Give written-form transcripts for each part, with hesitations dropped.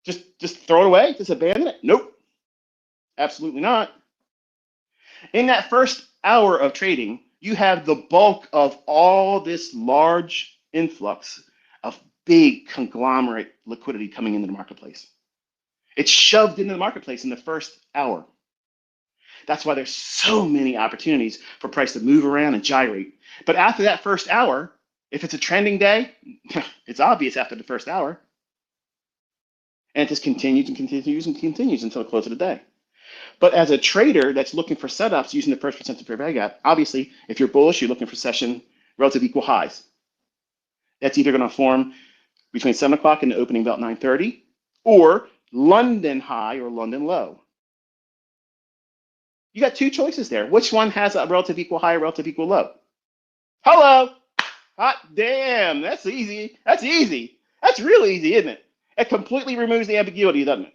Just throw it away? Just abandon it? Nope, absolutely not. In that first hour of trading, you have the bulk of all this large influx of big conglomerate liquidity coming into the marketplace. It's shoved into the marketplace in the first hour. That's why there's so many opportunities for price to move around and gyrate. But after that first hour, if it's a trending day, it's obvious after the first hour. And it just continues and continues and continues until the close of the day. But as a trader that's looking for setups using the first percent of fair value gap, obviously, if you're bullish, you're looking for session relative equal highs. That's either going to form between 7 o'clock and the opening about 9:30, or London high or London low. You got two choices there. Which one has a relative equal high or relative equal low? Hello. Hot damn. That's easy. That's easy. That's real easy, isn't it? It completely removes the ambiguity, doesn't it?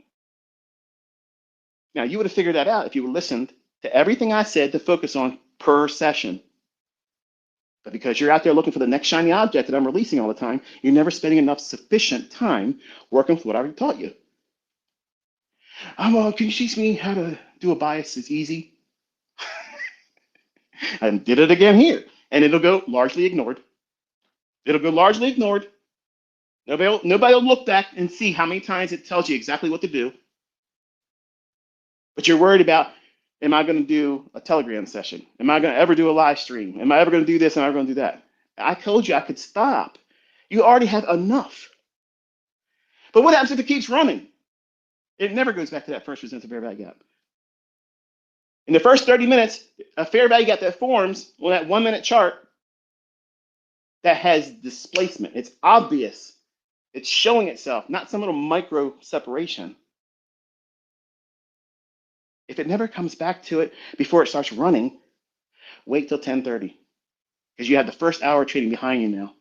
Now, you would have figured that out if you would listened to everything I said to focus on per session. But because you're out there looking for the next shiny object that I'm releasing all the time, you're never spending enough sufficient time working with what I already taught you. Can you teach me how to do a bias? It's easy. I did it again here, and it'll go largely ignored. It'll go largely ignored. Nobody will look back and see how many times it tells you exactly what to do. But you're worried about, am I going to do a Telegram session? Am I going to ever do a live stream? Am I ever going to do this? Am I ever going to do that? I told you I could stop. You already have enough. But what happens if it keeps running? It never goes back to that first percent of fair value gap. In the first 30 minutes, a fair value gap that forms on that 1 minute chart that has displacement. It's obvious. It's showing itself, not some little micro separation. If it never comes back to it before it starts running, wait till 10:30, because you have the first hour trading behind you now.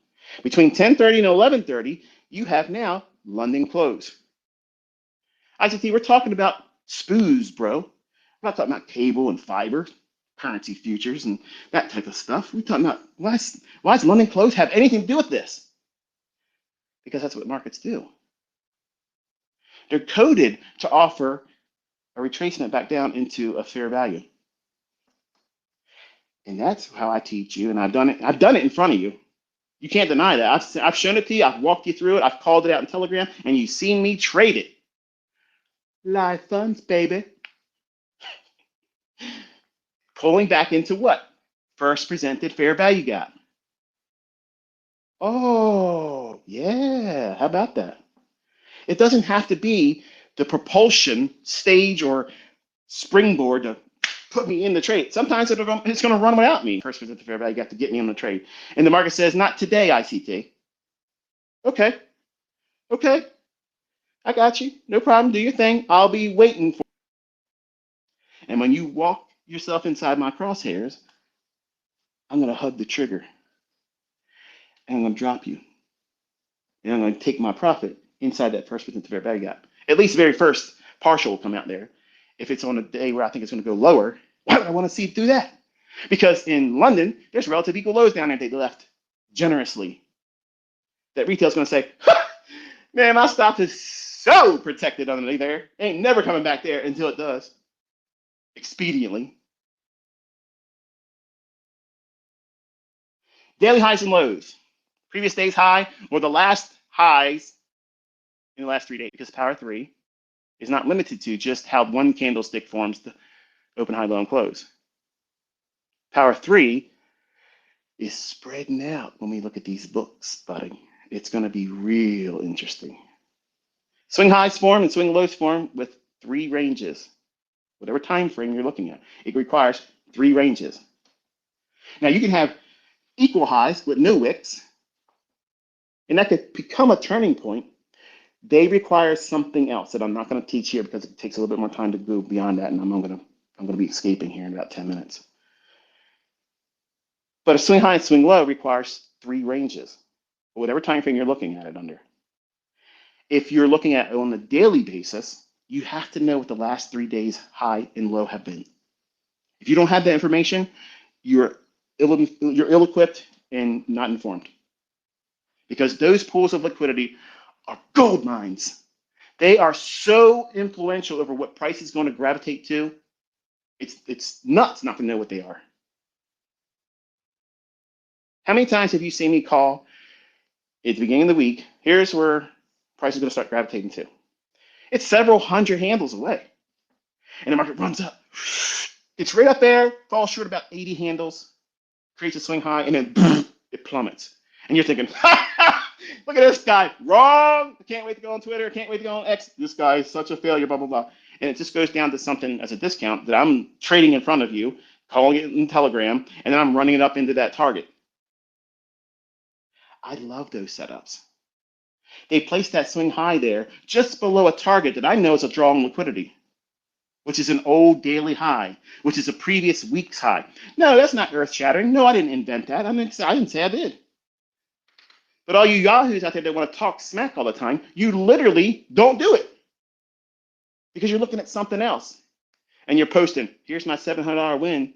Between 10:30 and 11:30, you have now London close. ICT, we're talking about SPOOs, bro. We're not talking about cable and fiber, currency futures, and that type of stuff. We're talking about why does London close have anything to do with this? Because that's what markets do. They're coded to offer a retracement back down into a fair value. And that's how I teach you, and I've done it in front of you. You can't deny that. I've shown it to you, I've walked you through it, I've called it out in Telegram, and you've seen me trade it. Live funds, baby. Pulling back into what? First presented fair value gap. Oh, yeah, how about that? It doesn't have to be the propulsion stage or springboard to put me in the trade. Sometimes it's going to run without me. First presented fair value gap to get me in the trade. And the market says, not today, ICT. Okay, I got you. No problem, do your thing. I'll be waiting for you. And when you walk yourself inside my crosshairs, I'm going to hug the trigger. And I'm going to drop you. And I'm going to take my profit inside that first percent fair value gap. At least the very first partial will come out there. If it's on a day where I think it's going to go lower, why would I want to see through that? Because in London, there's relative equal lows down there they left generously. That retail's going to say, man, my stop is so protected underneath there. Ain't never coming back there until it does. Expediently. Daily highs and lows. Previous day's high or the last highs in the last 3 days, because power 3 is not limited to just how one candlestick forms the open, high, low, and close. Power 3 is spreading out when we look at these books, buddy. It's going to be real interesting. Swing highs form and swing lows form with 3 ranges. Whatever time frame you're looking at, it requires 3 ranges. Now you can have equal highs with no wicks, and that could become a turning point. They require something else that I'm not going to teach here because it takes a little bit more time to go beyond that, and I'm going to be escaping here in about 10 minutes. But a swing high and swing low requires 3 ranges, whatever time frame you're looking at it under. If you're looking at it on a daily basis, you have to know what the last 3 days high and low have been. If you don't have that information, you're ill-equipped and not informed. Because those pools of liquidity are gold mines. They are so influential over what price is going to gravitate to. It's nuts not to know what they are. How many times have you seen me call at the beginning of the week, here's where price is going to start gravitating to? It's several hundred handles away. And the market runs up. It's right up there, falls short about 80 handles, creates a swing high, and then it plummets. And you're thinking, look at this guy, wrong. I can't wait to go on Twitter. I can't wait to go on X. This guy is such a failure, blah, blah, blah. And it just goes down to something as a discount that I'm trading in front of you, calling it in Telegram, and then I'm running it up into that target. I love those setups. They place that swing high there just below a target that I know is a draw on liquidity, which is an old daily high, which is a previous week's high. No, that's not earth shattering. No, I didn't invent that. I didn't say I did. But all you yahoos out there that want to talk smack all the time, you literally don't do it because you're looking at something else and you're posting, here's my $700 win.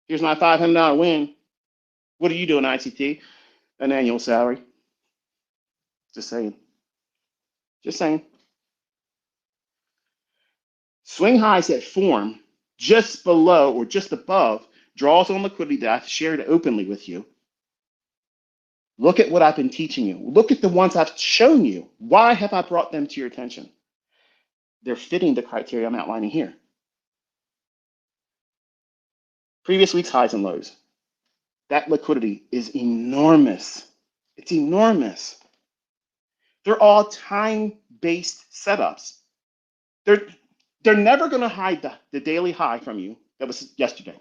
Here's my $500 win. What are you doing, ICT? An annual salary. Just saying. Just saying. Swing highs that form just below or just above draws on liquidity that I've shared openly with you. Look at what I've been teaching you. Look at the ones I've shown you. Why have I brought them to your attention? They're fitting the criteria I'm outlining here. Previous week's highs and lows. That liquidity is enormous. It's enormous. They're all time-based setups. They're never going to hide the daily high from you that was yesterday.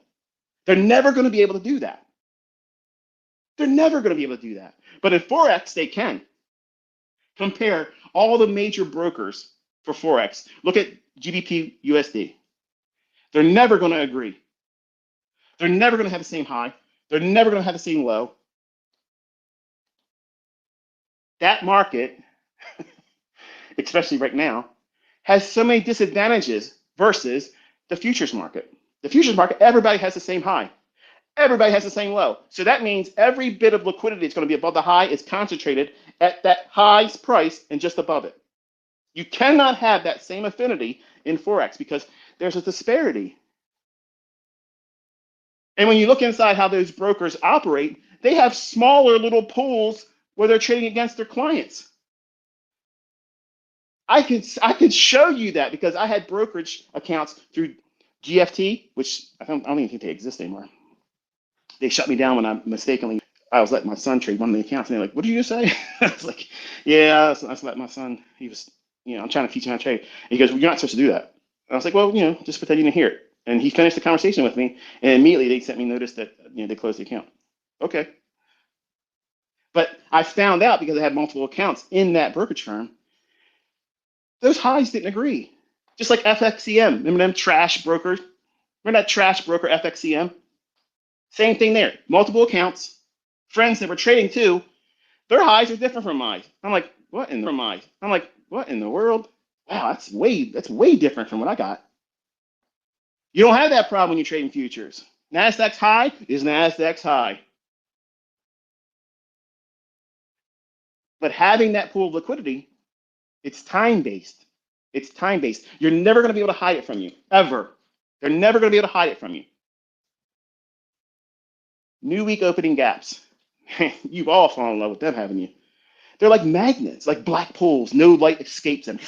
They're never going to be able to do that. They're never going to be able to do that. But in Forex, they can. Compare all the major brokers for Forex. Look at GBP USD. They're never going to agree. They're never going to have the same high. They're never going to have the same low. That market, especially right now, has so many disadvantages versus the futures market. The futures market, everybody has the same high. Everybody has the same low. So that means every bit of liquidity that's going to be above the high is concentrated at that high's price and just above it. You cannot have that same affinity in Forex because there's a disparity. And when you look inside how those brokers operate, they have smaller little pools where they're trading against their clients. I could show you that because I had brokerage accounts through GFT, which I don't even think they exist anymore. They shut me down when I was letting my son trade one of the accounts, and they're like, "What did you say?" I was like, "Yeah, I was letting my son. He was, I'm trying to teach him how to trade." And he goes, "Well, you're not supposed to do that." And I was like, "Well, just pretend you didn't hear it." And he finished the conversation with me, and immediately they sent me notice that they closed the account. Okay. But I found out because I had multiple accounts in that brokerage firm, those highs didn't agree. Just like FXCM. Remember them trash brokers? Remember that trash broker FXCM? Same thing there. Multiple accounts, friends that were trading too. Their highs are different from mine. I'm like, what in the world? Wow, that's way different from what I got. You don't have that problem when you're trading futures. NASDAQ's high is NASDAQ's high. But having that pool of liquidity, it's time-based. It's time-based. You're never going to be able to hide it from you, ever. They're never going to be able to hide it from you. New week opening gaps. You've all fallen in love with them, haven't you? They're like magnets, like black pools. No light escapes them.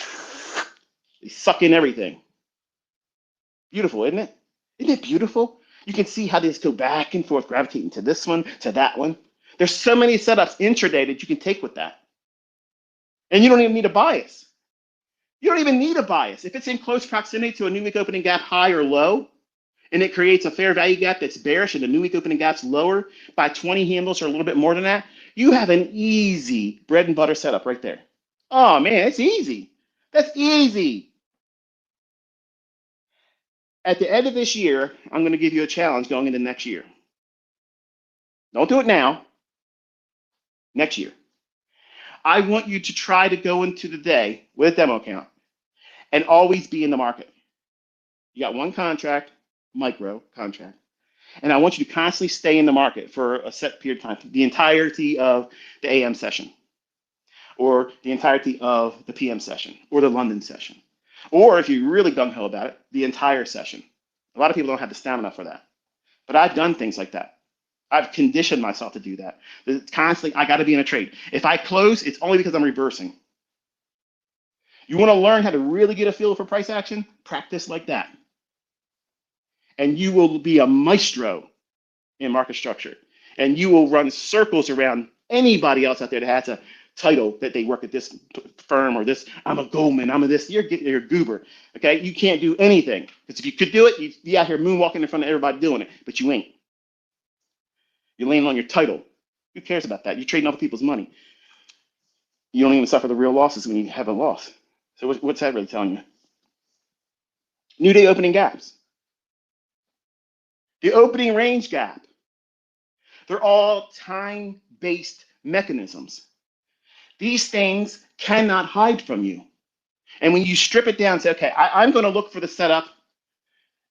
They suck in everything. Beautiful, isn't it? Isn't it beautiful? You can see how they just go back and forth, gravitating to this one, to that one. There's so many setups intraday that you can take with that. And you don't even need a bias. You don't even need a bias. If it's in close proximity to a new week opening gap high or low, and it creates a fair value gap that's bearish and the new week opening gap's lower by 20 handles or a little bit more than that, you have an easy bread and butter setup right there. Oh man, it's easy. That's easy. At the end of this year, I'm going to give you a challenge going into next year. Don't do it now. Next year. I want you to try to go into the day with a demo account and always be in the market. You got one contract, micro contract, and I want you to constantly stay in the market for a set period of time, the entirety of the AM session. or the entirety of the PM session or the London session. Or if you're really gung-ho about it, the entire session. A lot of people don't have the stamina for that. But I've done things like that. I've conditioned myself to do that. It's constantly, I got to be in a trade. If I close, it's only because I'm reversing. You want to learn how to really get a feel for price action? Practice like that. And you will be a maestro in market structure. And you will run circles around anybody else out there that has a title that they work at this firm or this, I'm a Goldman, I'm a this, you're a goober, okay? You can't do anything. Because if you could do it, you'd be out here moonwalking in front of everybody doing it, but you ain't. You're leaning on your title. Who cares about that? You're trading other people's money. You don't even suffer the real losses when you have a loss. So what's that really telling you? New day opening gaps. The opening range gap. They're all time-based mechanisms. These things cannot hide from you. And when you strip it down and say, okay, I'm going to look for the setup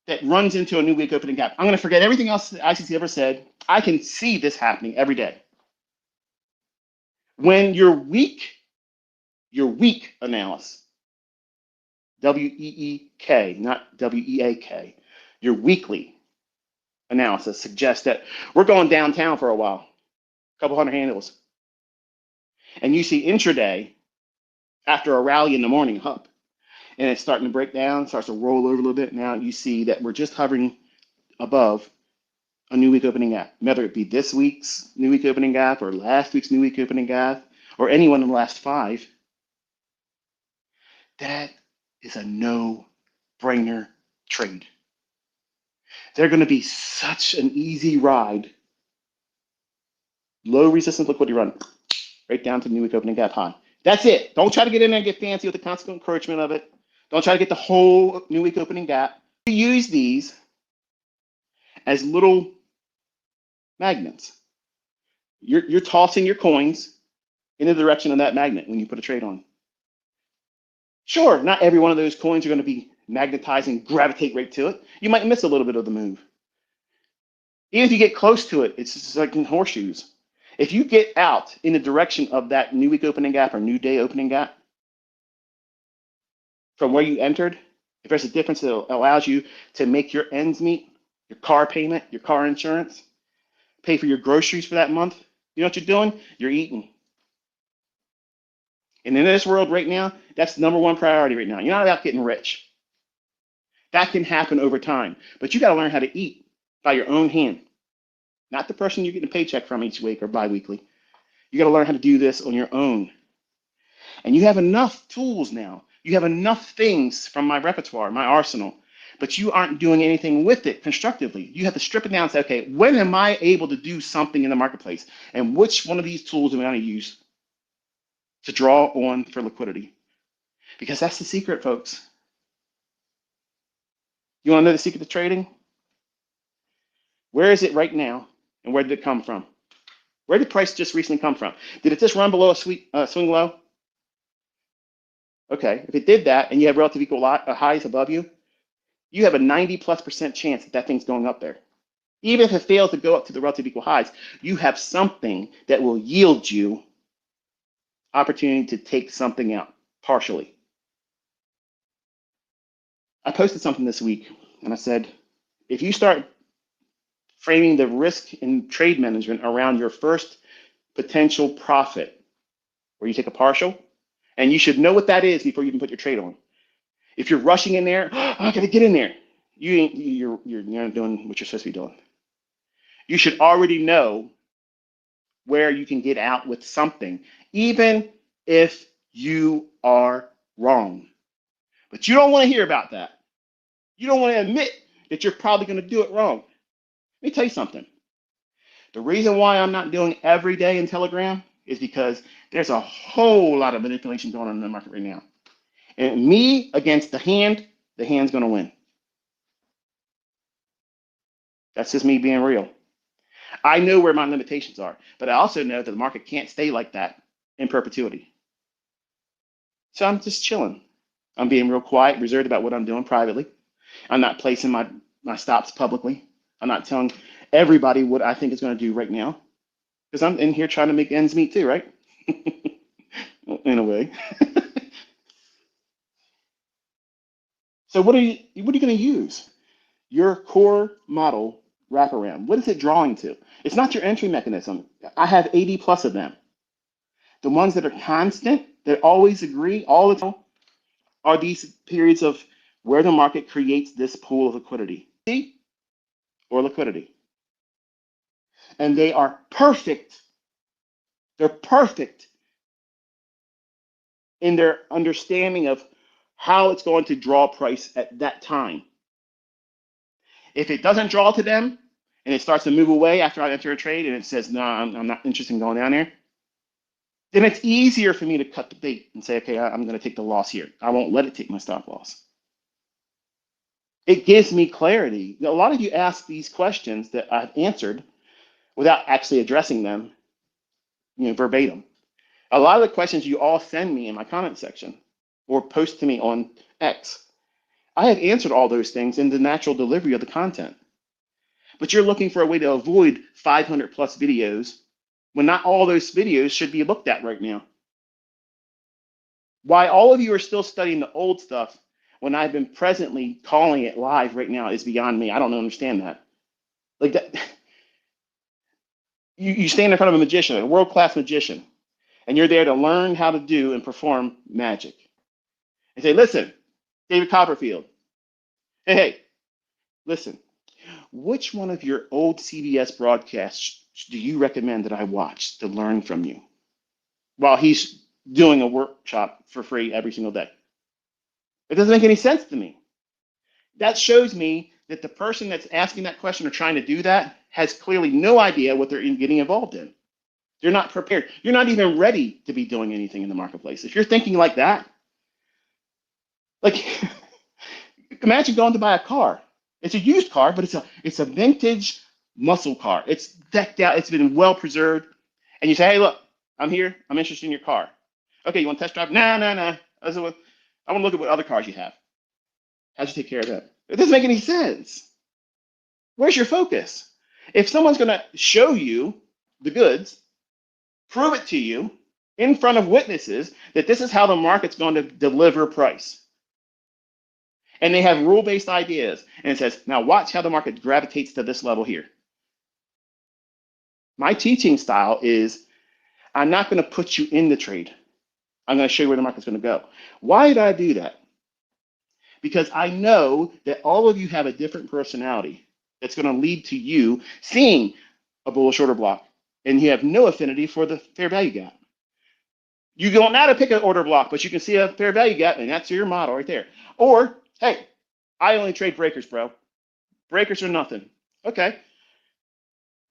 that runs into a new week opening gap. I'm going to forget everything else that ICC ever said. I can see this happening every day. When you're weak analysis, W-E-E-K, not W-E-A-K, your weekly analysis suggests that we're going downtown for a while, a couple hundred handles. And you see intraday, after a rally in the morning, up, and it's starting to break down, starts to roll over a little bit. Now you see that we're just hovering above a new week opening gap, whether it be this week's new week opening gap or last week's new week opening gap or any one in the last 5. That is a no-brainer trade. They're going to be such an easy ride. Low resistance liquidity run, right down to the new week opening gap high. That's it. Don't try to get in there and get fancy with the constant encouragement of it. Don't try to get the whole new week opening gap. You use these as little magnets. You're tossing your coins in the direction of that magnet when you put a trade on. Sure, not every one of those coins are going to be magnetized and gravitate right to it. You might miss a little bit of the move. Even if you get close to it, it's just like in horseshoes. If you get out in the direction of that new week opening gap or new day opening gap from where you entered, if there's a difference that allows you to make your ends meet, your car payment, your car insurance, pay for your groceries for that month, you know what you're doing? You're eating. And in this world right now, that's the #1 priority right now. You're not about getting rich. That can happen over time, but you got to learn how to eat by your own hand, not the person you're getting a paycheck from each week or biweekly. You got to learn how to do this on your own. And you have enough tools now. You have enough things from my repertoire, my arsenal, but you aren't doing anything with it constructively. You have to strip it down and say, okay, when am I able to do something in the marketplace? And which one of these tools am I going to use to draw on for liquidity? Because that's the secret, folks. You want to know the secret to trading? Where is it right now, and where did it come from? Where did price just recently come from? Did it just run below a swing low? Okay, if it did that and you have relative equal highs above you, you have a 90+% chance that that thing's going up there. Even if it fails to go up to the relative equal highs, you have something that will yield you opportunity to take something out partially. I posted something this week and I said, if you start framing the risk in trade management around your first potential profit, where you take a partial, and you should know what that is before you can put your trade on. If you're rushing in there, oh, I gotta get in there. You're not doing what you're supposed to be doing. You should already know where you can get out with something, even if you are wrong. But you don't want to hear about that. You don't want to admit that you're probably going to do it wrong. Let me tell you something. The reason why I'm not doing every day in Telegram is because there's a whole lot of manipulation going on in the market right now. And me against the hand's going to win. That's just me being real. I know where my limitations are, but I also know that the market can't stay like that in perpetuity. So I'm just chilling. I'm being real quiet, reserved about what I'm doing privately. I'm not placing my stops publicly. I'm not telling everybody what I think it's going to do right now, because I'm in here trying to make ends meet too, right? in a way. So what are you going to use? Your core model wraparound. What is it drawing to? It's not your entry mechanism. I have 80 plus of them. The ones that are constant, that always agree all the time, are these periods of where the market creates this pool of liquidity or liquidity. And they are perfect. They're perfect in their understanding of how it's going to draw price at that time. If it doesn't draw to them and it starts to move away after I enter a trade and it says, no, I'm not interested in going down there, then it's easier for me to cut the bait and say, okay, I'm going to take the loss here. I won't let it take my stop loss. It gives me clarity. A lot of you ask these questions that I've answered without actually addressing them, verbatim. A lot of the questions you all send me in my comment section or post to me on X, I have answered all those things in the natural delivery of the content. But you're looking for a way to avoid 500 plus videos when not all those videos should be looked at right now. Why all of you are still studying the old stuff when I've been presently calling it live right now is beyond me. I don't understand that. Like that, you stand in front of a magician, a world-class magician, and you're there to learn how to do and perform magic. And say, listen, David Copperfield, hey, listen, which one of your old CBS broadcasts do you recommend that I watch to learn from you? While he's doing a workshop for free every single day. It doesn't make any sense to me. That shows me that the person that's asking that question or trying to do that has clearly no idea what they're getting involved in. They're not prepared. You're not even ready to be doing anything in the marketplace. If you're thinking like that, like imagine going to buy a car. It's a used car, but it's a vintage muscle car. It's decked out. It's been well preserved. And you say, hey, look, I'm here. I'm interested in your car. Okay, you want to test drive? No. I want to look at what other cars you have. How'd you take care of that? It doesn't make any sense. Where's your focus? If someone's going to show you the goods, prove it to you in front of witnesses that this is how the market's going to deliver price. And they have rule-based ideas. And it says, now watch how the market gravitates to this level here. My teaching style is I'm not going to put you in the trade. I'm going to show you where the market's going to go. Why did I do that? Because I know that all of you have a different personality that's going to lead to you seeing a bullish order block, and you have no affinity for the fair value gap. You don't know how to pick an order block, but you can see a fair value gap, and that's your model right there. Or, hey, I only trade breakers, bro. Breakers are nothing. Okay.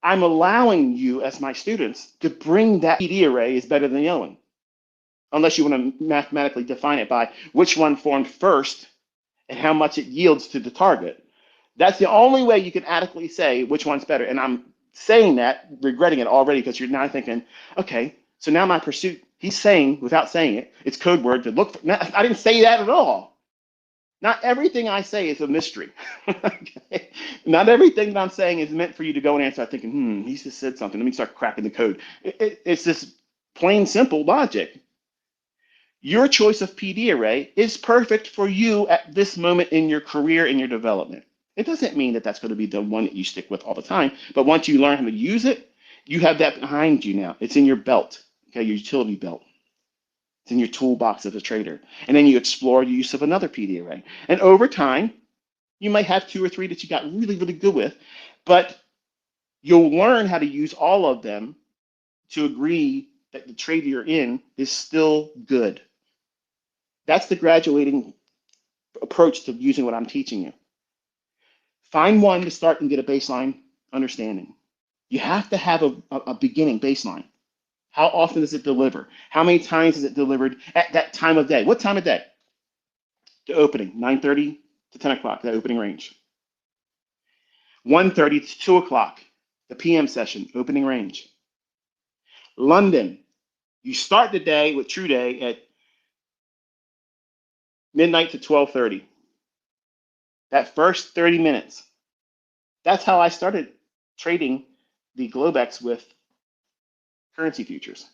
I'm allowing you as my students to bring that PD array is better than the other one. Unless you want to mathematically define it by which one formed first and how much it yields to the target. That's the only way you can adequately say which one's better. And I'm saying that, regretting it already, because you're now thinking, okay, so now my pursuit, he's saying, without saying it, it's code word to look for. I didn't say that at all. Not everything I say is a mystery. Okay? Not everything that I'm saying is meant for you to go in and start thinking, he just said something. Let me start cracking the code. It's this plain, simple logic. Your choice of PD array is perfect for you at this moment in your career and your development. It doesn't mean that that's going to be the one that you stick with all the time, but once you learn how to use it, you have that behind you now. It's in your belt, okay, your utility belt. It's in your toolbox as a trader. And then you explore the use of another PD array. And over time, you might have 2 or 3 that you got really, really good with, but you'll learn how to use all of them to agree that the trade you're in is still good. That's the graduating approach to using what I'm teaching you. Find one to start and get a baseline understanding. You have to have a beginning baseline. How often does it deliver? How many times is it delivered at that time of day? What time of day? The opening, 9:30 to 10 o'clock, that opening range. 1:30 to 2 o'clock, the PM session, opening range. London, you start the day with True Day at midnight to 12:30. That first 30 minutes. That's how I started trading the Globex with currency futures.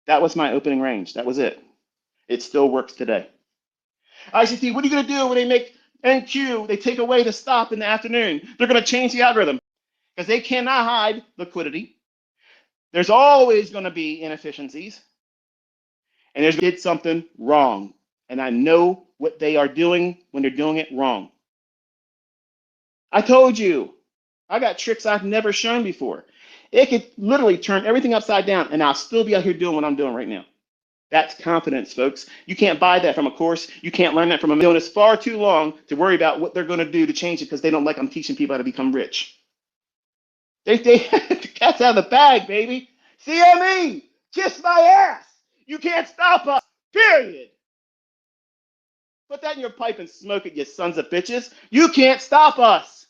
That was my opening range. That was it. It still works today. ICT, what are you going to do when they make NQ? They take away the stop in the afternoon. They're going to change the algorithm because they cannot hide liquidity. There's always going to be inefficiencies. And there's did something wrong. And I know what they are doing when they're doing it wrong. I told you, I got tricks I've never shown before. It could literally turn everything upside down, and I'll still be out here doing what I'm doing right now. That's confidence, folks. You can't buy that from a course. You can't learn that from a doing this far too long to worry about what they're going to do to change it because they don't like I'm teaching people how to become rich. They the cat's out of the bag, baby. CME, kiss my ass. You can't stop us, period. Put that in your pipe and smoke it, you sons of bitches. You can't stop us.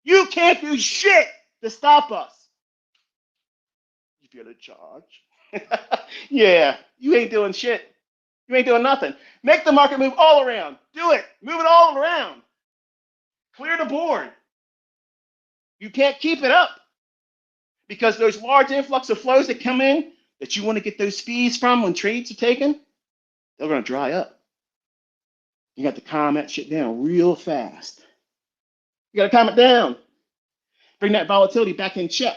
You can't do shit to stop us. If you're in charge. Yeah, you ain't doing shit. You ain't doing nothing. Make the market move all around. Do it. Move it all around. Clear the board. You can't keep it up because those large influx of flows that come in that you want to get those fees from when trades are taken, they're going to dry up. You got to calm that shit down real fast. You got to calm it down. Bring that volatility back in check.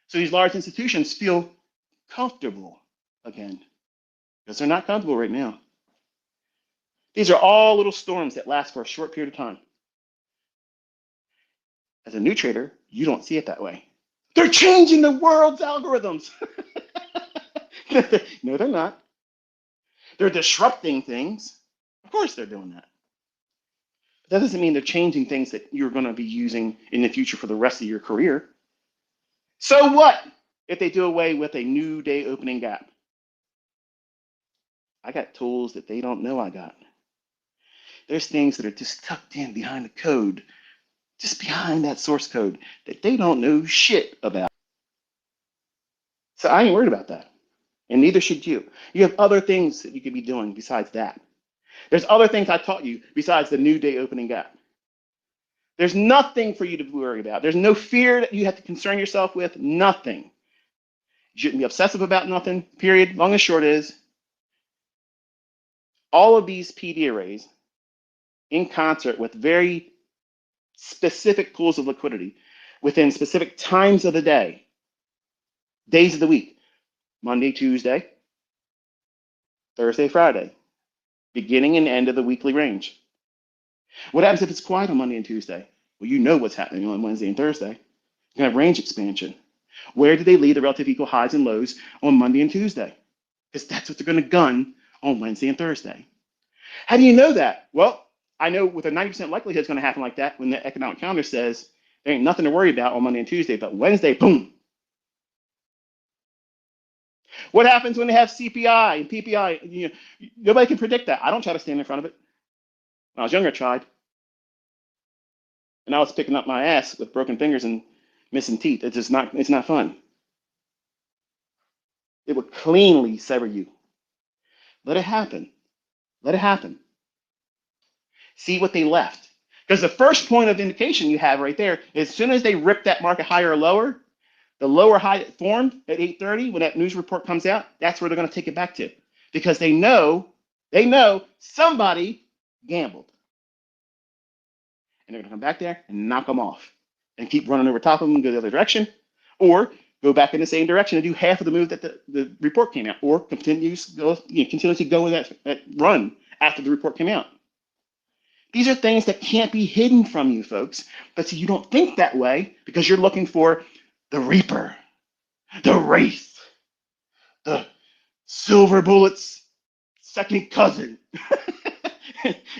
So these large institutions feel comfortable again because they're not comfortable right now. These are all little storms that last for a short period of time. As a new trader, you don't see it that way. They're changing the world's algorithms. No, they're not. They're disrupting things. Of course they're doing that. But that doesn't mean they're changing things that you're going to be using in the future for the rest of your career. So what if they do away with a new day opening gap? I got tools that they don't know I got. There's things that are just tucked in behind the code, just behind that source code that they don't know shit about. So I ain't worried about that. And neither should you. You have other things that you could be doing besides that. There's other things I taught you besides the new day opening gap. There's nothing for you to worry about. There's no fear that you have to concern yourself with. Nothing. You shouldn't be obsessive about nothing, period. Long and short is, all of these PD arrays in concert with very specific pools of liquidity within specific times of the day, days of the week, Monday, Tuesday, Thursday, Friday, beginning and end of the weekly range. What happens if it's quiet on Monday and Tuesday? Well, you know what's happening on Wednesday and Thursday. You're going to have range expansion. Where do they lead the relative equal highs and lows on Monday and Tuesday? Because that's what they're going to gun on Wednesday and Thursday. How do you know that? Well, I know with a 90% likelihood it's going to happen like that when the economic calendar says there ain't nothing to worry about on Monday and Tuesday, but Wednesday, boom. What happens when they have CPI and PPI? You know, nobody can predict that. I don't try to stand in front of it. When I was younger, I tried. And I was picking up my ass with broken fingers and missing teeth. It's not fun. It would cleanly sever you. Let it happen. Let it happen. See what they left. Because the first point of indication you have right there, as soon as they rip that market higher or lower, the lower high that formed at 8:30 when that news report comes out, that's where they're going to take it back to. Because they know somebody gambled. And they're going to come back there and knock them off and keep running over top of them and go the other direction, or go back in the same direction and do half of the move that the report came out, or continuously go in that run after the report came out. These are things that can't be hidden from you, folks. But see, you don't think that way because you're looking for the Reaper, the Wraith, the Silver Bullet's second cousin.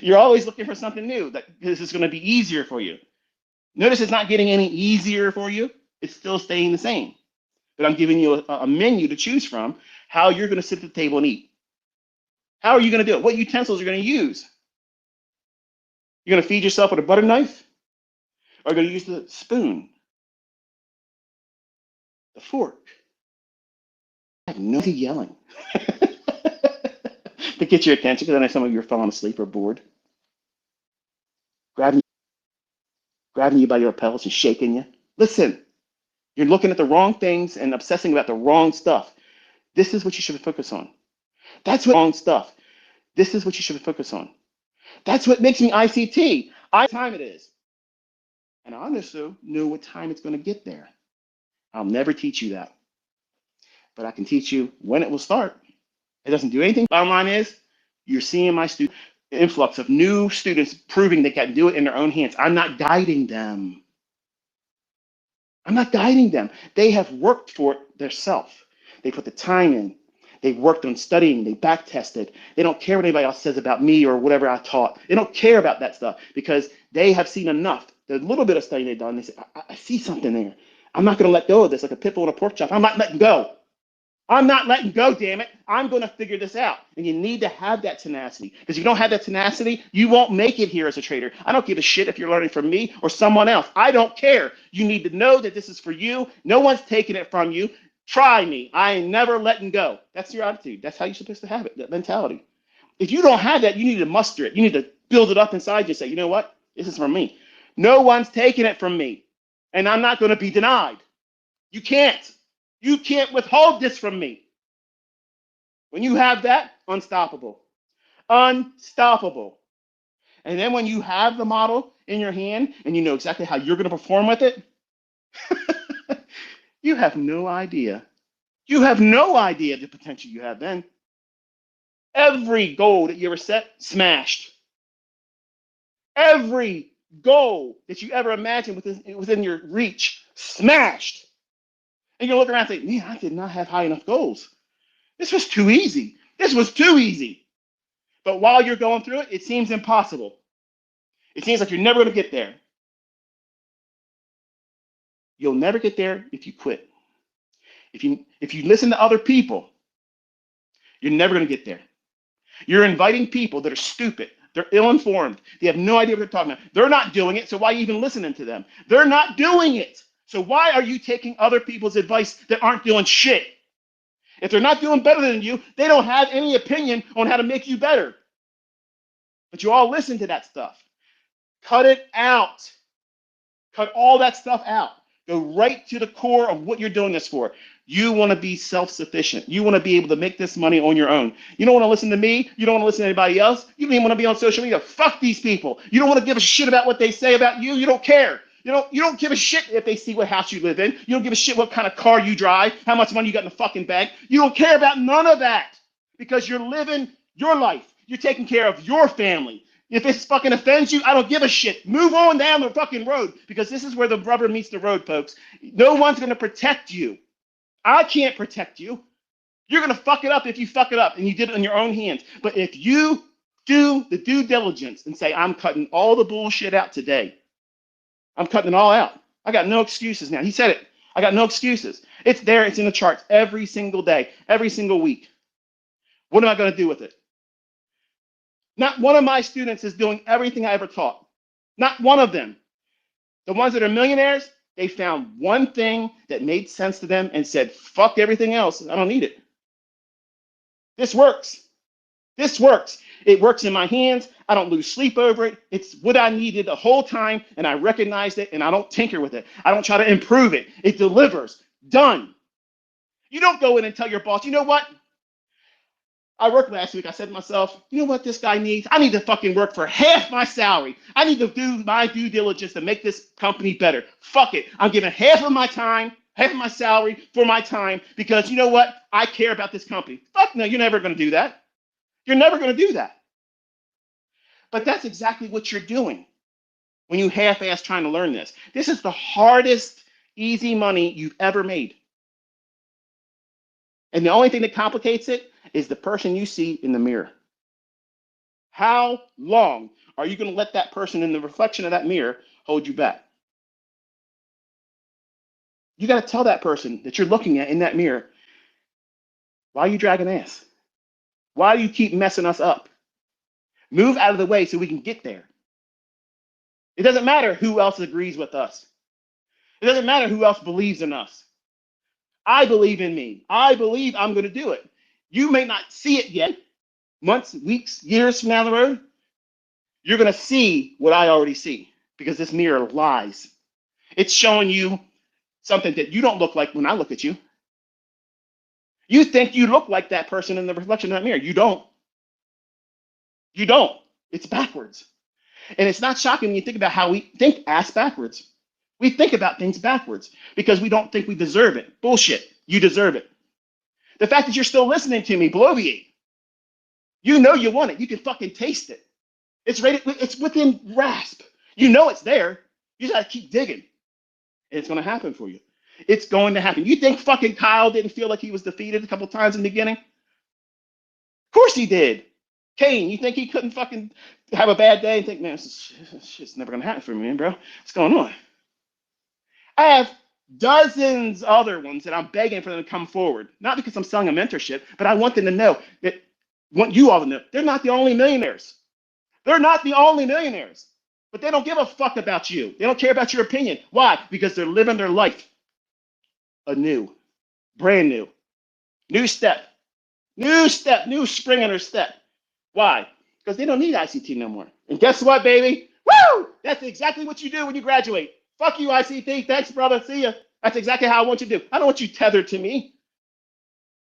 You're always looking for something new that this is going to be easier for you. Notice it's not getting any easier for you. It's still staying the same. But I'm giving you a menu to choose from how you're going to sit at the table and eat. How are you going to do it? What utensils are you going to use? You're going to feed yourself with a butter knife? Or are you going to use the spoon? The fork? I have no yelling. To get your attention, because I know some of you are falling asleep or bored. Grabbing you by your lapels and shaking you. Listen, you're looking at the wrong things and obsessing about the wrong stuff. This is what you should focus on. That's what wrong stuff. This is what you should focus on. That's what makes me ICT. I know what time it is. And I also know what time it's going to get there. I'll never teach you that. But I can teach you when it will start. It doesn't do anything. Bottom line is, you're seeing my influx of new students proving they can do it in their own hands. I'm not guiding them. I'm not guiding them. They have worked for it themselves. They put the time in. They worked on studying. They back tested. They don't care what anybody else says about me or whatever I taught. They don't care about that stuff because they have seen enough. The little bit of study they've done, they say, I see something there. I'm not going to let go of this like a pit bull in a pork chop. I'm not letting go. I'm not letting go, damn it. I'm going to figure this out. And you need to have that tenacity. Because if you don't have that tenacity, you won't make it here as a trader. I don't give a shit if you're learning from me or someone else. I don't care. You need to know that this is for you. No one's taking it from you. Try me. I ain't never letting go. That's your attitude. That's how you're supposed to have it, that mentality. If you don't have that, you need to muster it. You need to build it up inside you and say, you know what? This is from me. No one's taking it from me. And I'm not going to be denied. You can't. You can't withhold this from me. When you have that, unstoppable. Unstoppable. And then when you have the model in your hand and you know exactly how you're going to perform with it, you have no idea. You have no idea the potential you have then. Every goal that you ever set, smashed. Every goal that you ever imagined within your reach, smashed. And you look around and say, man, I did not have high enough goals. This was too easy. This was too easy. But while you're going through it, it seems impossible. It seems like you're never going to get there. You'll never get there if you quit. If you listen to other people, you're never going to get there. You're inviting people that are stupid. They're ill-informed. They have no idea what they're talking about. They're not doing it, so why are you even listening to them? They're not doing it. So why are you taking other people's advice that aren't doing shit? If they're not doing better than you, they don't have any opinion on how to make you better. But you all listen to that stuff. Cut it out. Cut all that stuff out. Go right to the core of what you're doing this for. You want to be self-sufficient. You want to be able to make this money on your own. You don't want to listen to me. You don't want to listen to anybody else. You don't even want to be on social media. Fuck these people. You don't want to give a shit about what they say about you. You don't care. You don't give a shit if they see what house you live in. You don't give a shit what kind of car you drive, how much money you got in the fucking bank. You don't care about none of that because you're living your life. You're taking care of your family. If this fucking offends you, I don't give a shit. Move on down the fucking road because this is where the rubber meets the road, folks. No one's going to protect you. I can't protect you. You're going to fuck it up if you fuck it up and you did it in your own hands. But if you do the due diligence and say, I'm cutting all the bullshit out today, I'm cutting it all out. I got no excuses now. He said it. I got no excuses. It's there. It's in the charts every single day, every single week. What am I going to do with it? Not one of my students is doing everything I ever taught. Not one of them. The ones that are millionaires, they found one thing that made sense to them and said, fuck everything else. I don't need it. This works. This works. It works in my hands. I don't lose sleep over it. It's what I needed the whole time, and I recognized it, and I don't tinker with it. I don't try to improve it. It delivers. Done. You don't go in and tell your boss, you know what? I worked last week. I said to myself, you know what this guy needs? I need to fucking work for half my salary. I need to do my due diligence to make this company better. Fuck it. I'm giving half of my time, half of my salary for my time because you know what? I care about this company. Fuck no, you're never going to do that. You're never going to do that. But that's exactly what you're doing when you half-ass trying to learn this. This is the hardest, easy money you've ever made. And the only thing that complicates it is the person you see in the mirror. How long are you going to let that person in the reflection of that mirror hold you back? You got to tell that person that you're looking at in that mirror, why are you dragging ass? Why do you keep messing us up? Move out of the way so we can get there. It doesn't matter who else agrees with us. It doesn't matter who else believes in us. I believe in me. I believe I'm going to do it. You may not see it yet. Months, weeks, years from down the road, you're going to see what I already see because this mirror lies. It's showing you something that you don't look like when I look at you. You think you look like that person in the reflection of that mirror. You don't. You don't. It's backwards. And it's not shocking when you think about how we think ass backwards. We think about things backwards because we don't think we deserve it. Bullshit. You deserve it. The fact that you're still listening to me, bloviate. You know you want it. You can fucking taste it. It's ready. It's within grasp. You know it's there. You just gotta keep digging. And it's gonna happen for you. It's going to happen. You think fucking Kyle didn't feel like he was defeated a couple times in the beginning? Of course he did. Kane, you think he couldn't fucking have a bad day and think, man, this shit's never gonna happen for me, man, bro? What's going on? I have dozens other ones that I'm begging for them to come forward. Not because I'm selling a mentorship, but I want them to know that, want you all to know, they're not the only millionaires. They're not the only millionaires. But they don't give a fuck about you. They don't care about your opinion. Why? Because they're living their life anew, brand new, new step, new spring in their step. Why? Because they don't need ICT no more. And guess what, baby? Woo! That's exactly what you do when you graduate. Fuck you, ICT. Thanks, brother. See ya. That's exactly how I want you to do. I don't want you tethered to me.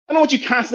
I don't want you constantly